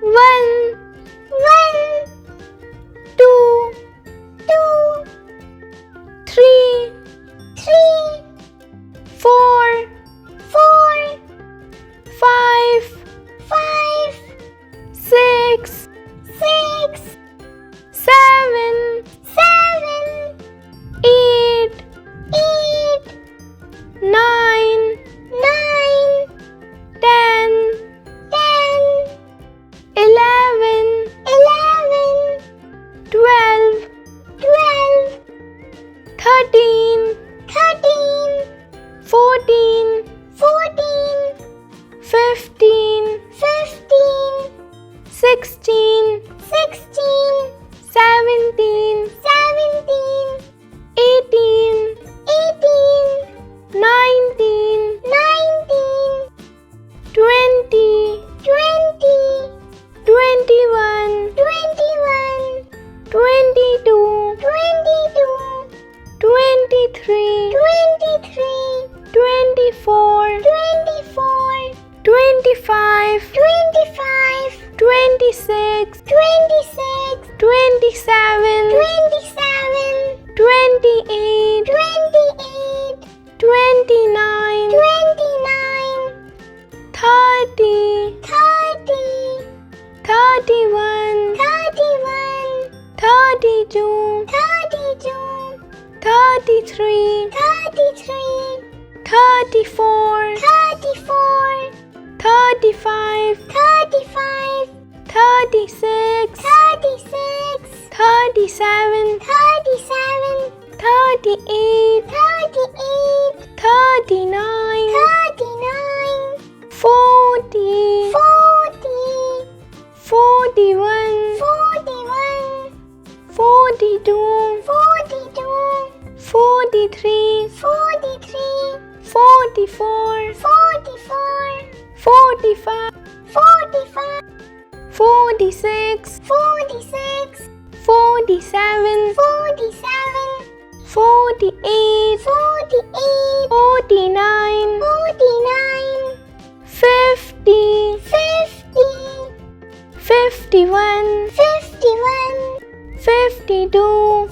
one, two, three, four, five, six, seven, eight, nine, 10, 11, 12, 13, 14, 15, 16, 17, 18, 19, 20, 21, 22, 23, 24, 25, 26, 27, 28, 29, 30, 31, 32, 33, 34, 35, 36, 37, 38, 39, 40, 41, 42, 43, 44, 45, 46, 47, 48, 49, 50, 51, 52,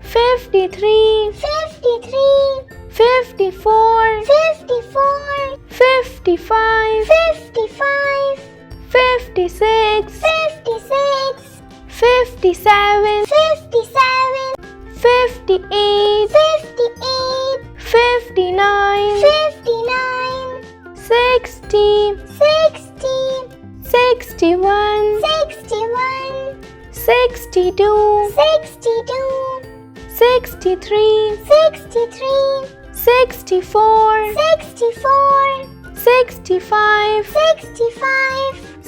53, 54, 55, 56, 57, 58, 59, 60, 61, 62, 63, 64, 65,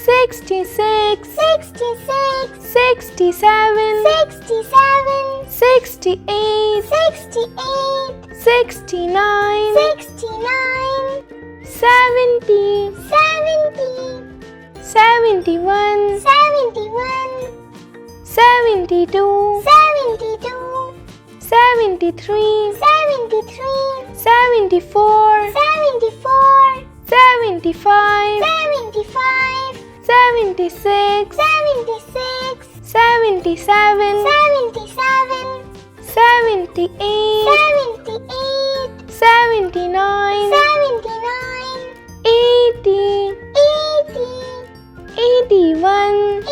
66, 67, 68, 69, 70, 71, 72, 73, 74, 75, 76, 77, 78, 79, 80, 81,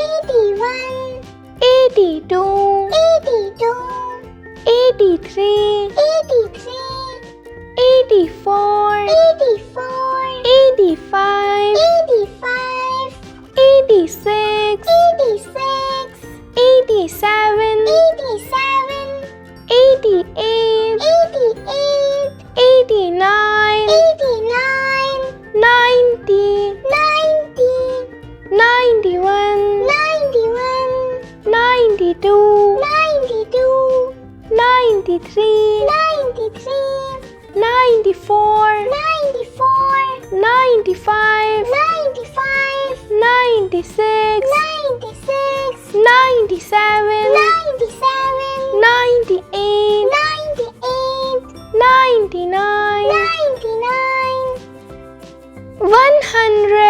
82, 83, 84, 85, 86, 87, 88, 89, 90, 91, 92, 93, 94, 95, 96, 97, 98, 99, 100.